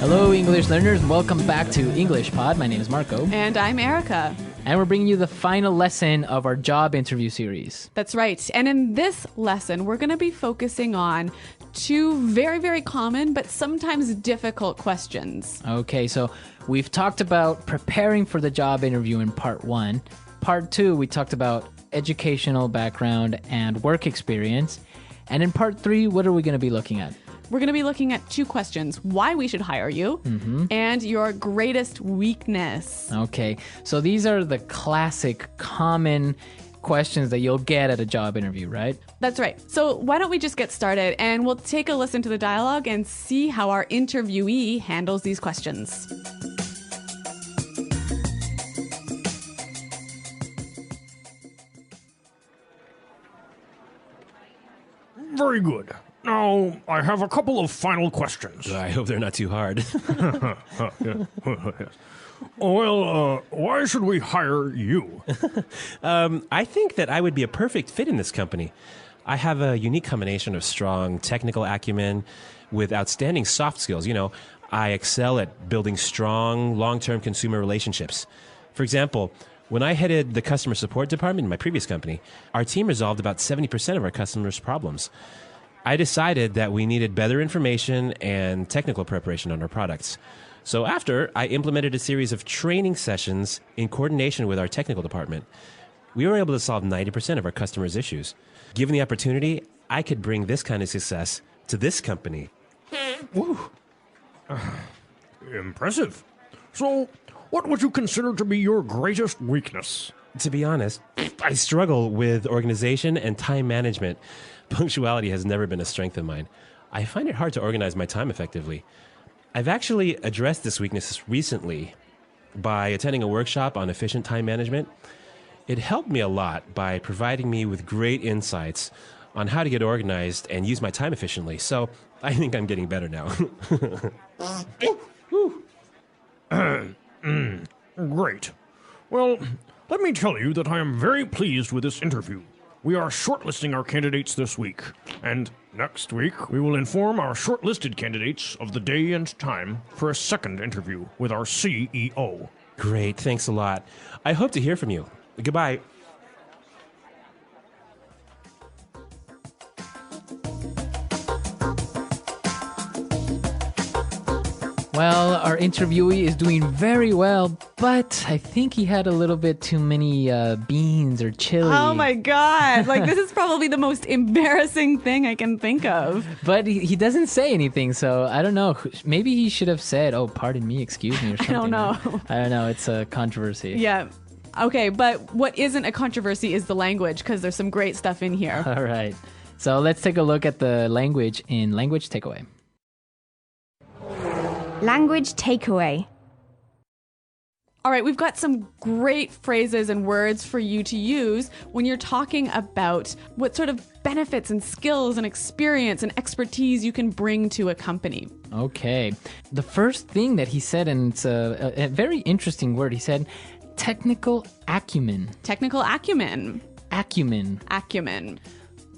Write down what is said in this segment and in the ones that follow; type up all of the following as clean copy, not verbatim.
Hello, English learners. Welcome back to EnglishPod. My name is Marco. And I'm Erica. And we're bringing you the final lesson of our job interview series. That's right. And in this lesson, we're going to be focusing on two very, very common but sometimes difficult questions. Okay, so we've talked about preparing for the job interview in part 1. Part 2, we talked about educational background and work experience. And in part 3, what are we going to be looking at? We're going to be looking at two questions: why we should hire you, and your greatest weakness. Okay, so these are the classic, common questions that you'll get at a job interview, right? That's right. So why don't we just get started, and we'll take a listen to the dialogue and see how our interviewee handles these questions. Very good. Now, I have a couple of final questions. I hope they're not too hard. Well, why should we hire you? I think that I would be a perfect fit in this company. I have a unique combination of strong technical acumen with outstanding soft skills. You know, I excel at building strong, long-term consumer relationships. For example, when I headed the customer support department in my previous company, our team resolved about 70% of our customers' problems. I decided that we needed better information and technical preparation on our products. So after, I implemented a series of training sessions in coordination with our technical department. We were able to solve 90% of our customers' issues. Given the opportunity, I could bring this kind of success to this company. Woo. Impressive. So, what would you consider to be your greatest weakness? To be honest, I struggle with organization and time management. Punctuality has never been a strength of mine. I find it hard to organize my time effectively. I've actually addressed this weakness recently by attending a workshop on efficient time management. It helped me a lot by providing me with great insights on how to get organized and use my time efficiently. So I think I'm getting better now. Great. Well, let me tell you that I am very pleased with this interview. We are shortlisting our candidates this week, and next week we will inform our shortlisted candidates of the day and time for a second interview with our CEO. Great, thanks a lot. I hope to hear from you. Goodbye. Well, our interviewee is doing very well, but I think he had a little bit too many beans or chili. Oh my God. Like, this is probably the most embarrassing thing I can think of. But he doesn't say anything, so I don't know. Maybe he should have said, "Oh, pardon me, excuse me," or something. I don't know. I don't know. It's a controversy. Yeah. Okay, but what isn't a controversy is the language, because there's some great stuff in here. All right. So let's take a look at the language in Language Takeaway. Language takeaway. All right, we've got some great phrases and words for you to use when you're talking about what sort of benefits and skills and experience and expertise you can bring to a company. Okay. The first thing that he said, and it's a very interesting word, he said technical acumen. Technical acumen. Acumen. Acumen.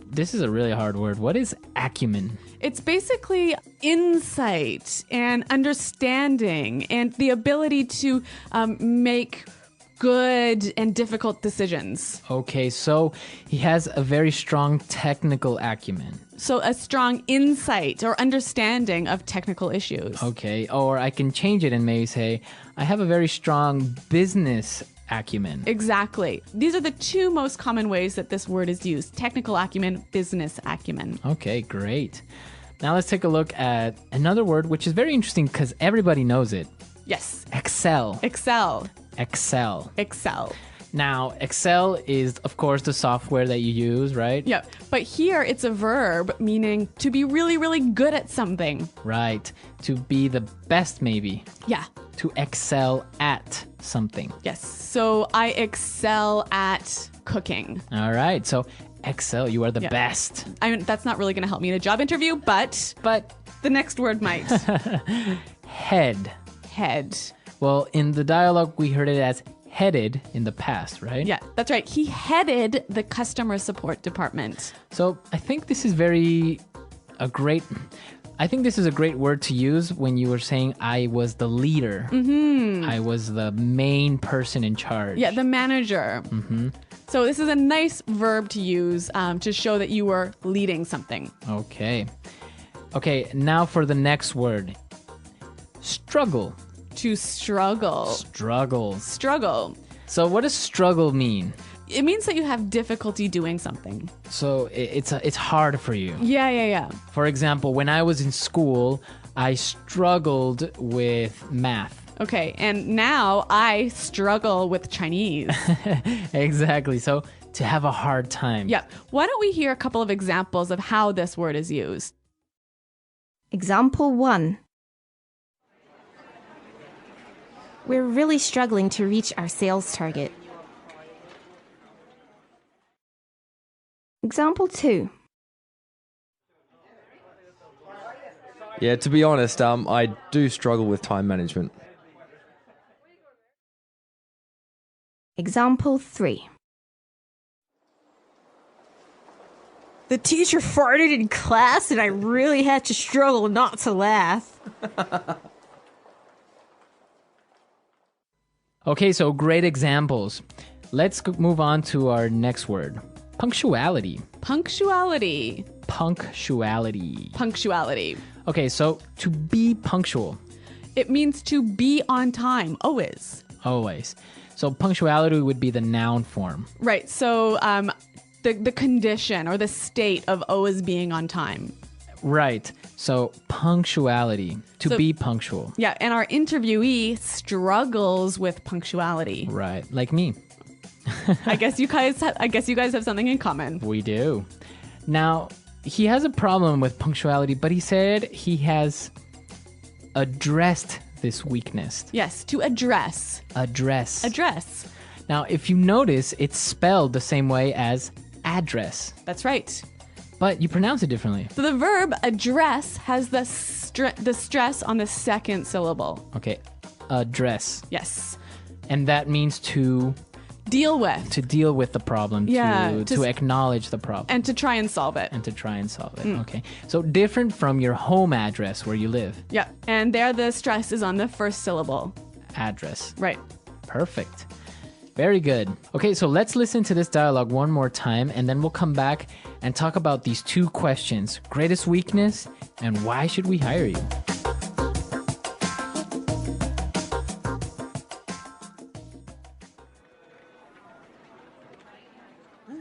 This is a really hard word. What is acumen? It's basically insight and understanding and the ability to make good and difficult decisions. Okay, so he has a very strong technical acumen. So a strong insight or understanding of technical issues. Okay, or I can change it and maybe say, I have a very strong business acumen. Exactly. These are the two most common ways that this word is used: technical acumen, business acumen. Okay, great. Now let's take a look at another word which is very interesting because everybody knows it. Yes. Excel. Excel. Excel. Excel. Now, Excel is, of course, the software that you use, right? Yeah. But here it's a verb meaning to be really, really good at something. Right. To be the best, maybe. Yeah. To excel at something. Yes. So I excel at cooking. All right. So excel, you are the best. I mean, that's not really going to help me in a job interview, but the next word might. Head. Head. Well, in the dialogue, we heard it as headed in the past, right? Yeah, that's right. He headed the customer support department. So I think this is a great I think this is a great word to use when you were saying I was the leader. I was the main person in charge. Yeah, the manager. So this is a nice verb to use to show that you were leading something. Okay. Okay, now for the next word. Struggle. To struggle. Struggle. So what does struggle mean? It means that you have difficulty doing something. So it's hard for you. Yeah. For example, when I was in school, I struggled with math. Okay, and now I struggle with Chinese. Exactly. So to have a hard time. Yep. Why don't we hear a couple of examples of how this word is used? Example 1. We're really struggling to reach our sales target. Example 2. Yeah, to be honest, I do struggle with time management. Example 3. The teacher farted in class and I really had to struggle not to laugh. Okay, so great examples. Let's move on to our next word. Punctuality. Punctuality. Okay, so to be punctual. It means to be on time, always. So punctuality would be the noun form. Right, so the condition or the state of always being on time. Right, so punctuality, to be punctual. Yeah, and our interviewee struggles with punctuality. Right, like me. I guess you guys have something in common. We do. Now, he has a problem with punctuality, but he said he has addressed this weakness. Yes, to address. Address. Now, if you notice, it's spelled the same way as address, That's right. but you pronounce it differently. So the verb address has the stress on the second syllable. Okay, address. Yes. And that means to Deal with. deal with the problem, Yeah, to acknowledge the problem. And to try and solve it. Okay. So different from your home address where you live. Yeah. And there the stress is on the first syllable. Address. Right. Perfect. Very good. Okay, so let's listen to this dialogue one more time, and then we'll come back and talk about these two questions: greatest weakness and why should we hire you?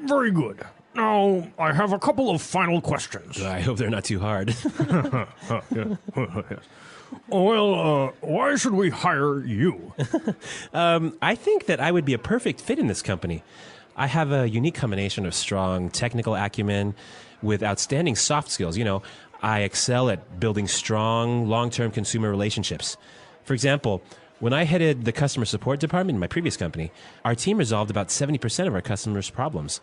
Very good. Now, I have a couple of final questions. I hope they're not too hard. Yes. Well, why should we hire you? I think that I would be a perfect fit in this company. I have a unique combination of strong technical acumen with outstanding soft skills. I excel at building strong, long-term consumer relationships. For example, when I headed the customer support department in my previous company, our team resolved about 70% of our customers' problems.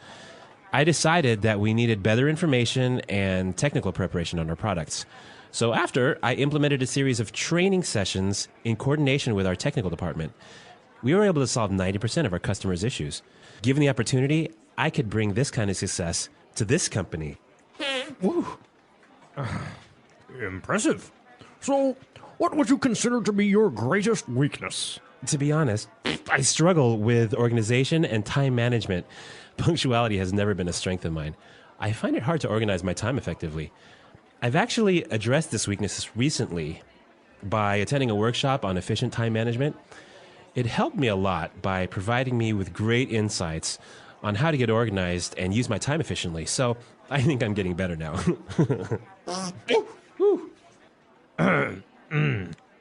I decided that we needed better information and technical preparation on our products. So after, I implemented a series of training sessions in coordination with our technical department. We were able to solve 90% of our customers' issues. Given the opportunity, I could bring this kind of success to this company. Woo. Impressive. So, what would you consider to be your greatest weakness? To be honest, I struggle with organization and time management. Punctuality has never been a strength of mine. I find it hard to organize my time effectively. I've actually addressed this weakness recently by attending a workshop on efficient time management. It helped me a lot by providing me with great insights on how to get organized and use my time efficiently. So I think I'm getting better now.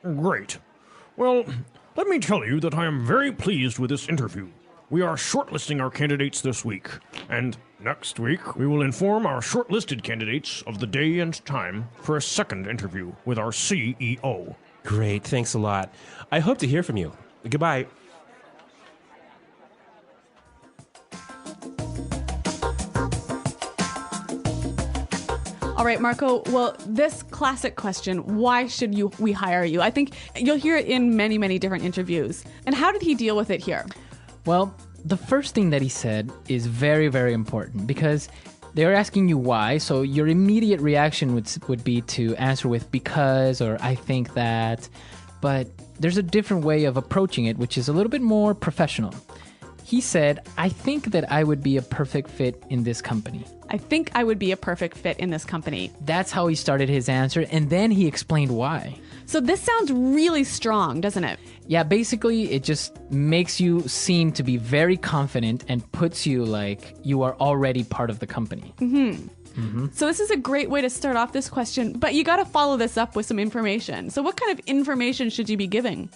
Great. Well, let me tell you that I am very pleased with this interview. We are shortlisting our candidates this week, and next week we will inform our shortlisted candidates of the day and time for a second interview with our CEO. Great, thanks a lot. I hope to hear from you. Goodbye. All right, Marco. Well, this classic question, why should we hire you? I think you'll hear it in many, many different interviews. And how did he deal with it here? Well, the first thing that he said is very, very important because they're asking you why, so your immediate reaction would be to answer with because or I think that, but there's a different way of approaching it, which is a little bit more professional. He said, I think that I would be a perfect fit in this company. I think I would be a perfect fit in this company. That's how he started his answer, and then he explained why. So this sounds really strong, doesn't it? Yeah, basically, it just makes you seem to be very confident and puts you like you are already part of the company. So this is a great way to start off this question, but you got to follow this up with some information. So what kind of information should you be giving?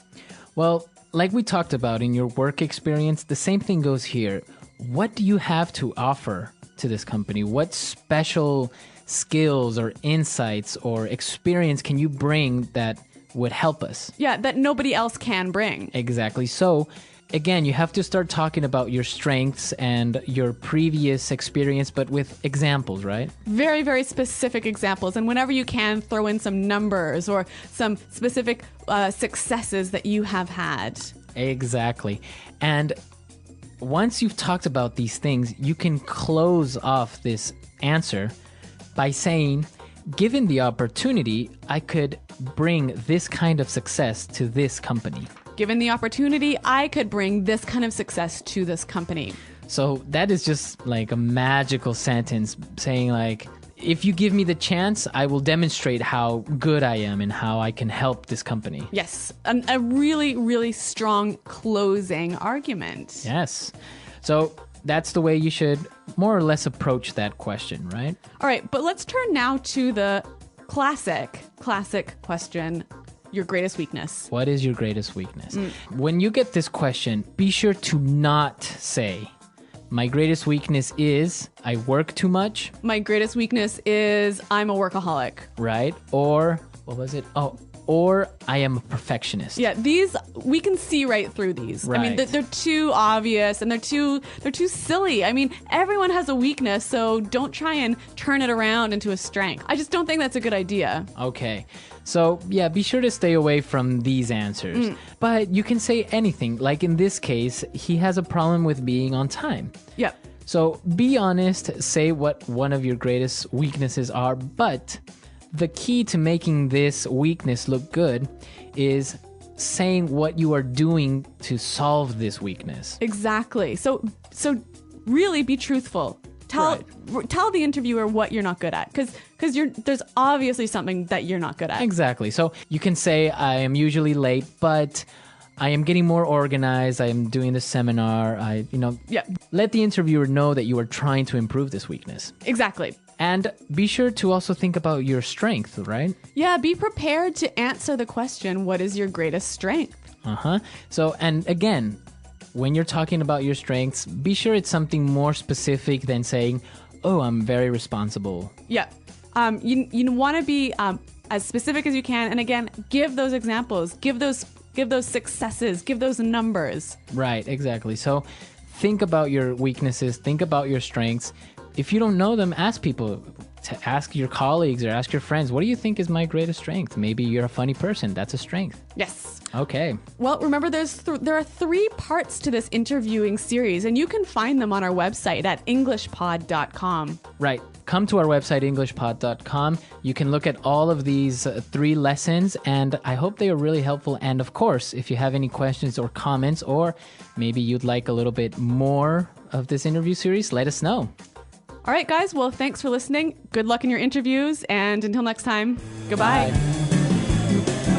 Well, like we talked about in your work experience, the same thing goes here. What do you have to offer to this company? What special skills or insights or experience can you bring that would help us? Yeah, that nobody else can bring. Exactly. So, again, you have to start talking about your strengths and your previous experience, but with examples, right? Very, very specific examples. And whenever you can, throw in some numbers or some specific successes that you have had. Exactly. And once you've talked about these things, you can close off this answer by saying, given the opportunity, I could bring this kind of success to this company. Given the opportunity, I could bring this kind of success to this company. So that is just like a magical sentence saying like, if you give me the chance, I will demonstrate how good I am and how I can help this company. Yes, a really, really strong closing argument. Yes. So that's the way you should more or less approach that question, right? All right, but let's turn now to the classic question, your greatest weakness. What is your greatest weakness? When you get this question, be sure to not say, my greatest weakness is I work too much. My greatest weakness is I'm a workaholic. Right? Or, what was it? Oh, or I am a perfectionist. Yeah, these, we can see right through these. I mean, Right. they're too obvious and they're too silly. I mean, everyone has a weakness, so don't try and turn it around into a strength. I just don't think that's a good idea. Okay. So, yeah, be sure to stay away from these answers. But you can say anything. Like in this case, he has a problem with being on time. Yep. So be honest, say what one of your greatest weaknesses are, but the key to making this weakness look good is saying what you are doing to solve this weakness. Exactly. So really be truthful. Tell the interviewer what you're not good at, because there's obviously something that you're not good at. Exactly. So you can say, I am usually late, but I am getting more organized. I am doing the seminar. Yeah. Let the interviewer know that you are trying to improve this weakness. Exactly. And be sure to also think about your strength, right? Yeah, be prepared to answer the question, what is your greatest strength? So, and again, when you're talking about your strengths, be sure it's something more specific than saying, oh, I'm very responsible. Yeah. You want to be as specific as you can. And again, give those examples, give those successes, give those numbers. Right, exactly. So think about your weaknesses, think about your strengths. If you don't know them, ask people. Ask your colleagues or ask your friends, what do you think is my greatest strength? Maybe you're a funny person. That's a strength. Yes. Okay. Well, remember, there are 3 parts to this interviewing series, and you can find them on our website at EnglishPod.com. Right. Come to our website, EnglishPod.com. You can look at all of these 3 lessons, and I hope they are really helpful. And of course, if you have any questions or comments, or maybe you'd like a little bit more of this interview series, let us know. All right, guys. Well, thanks for listening. Good luck in your interviews, and until next time, goodbye. Bye.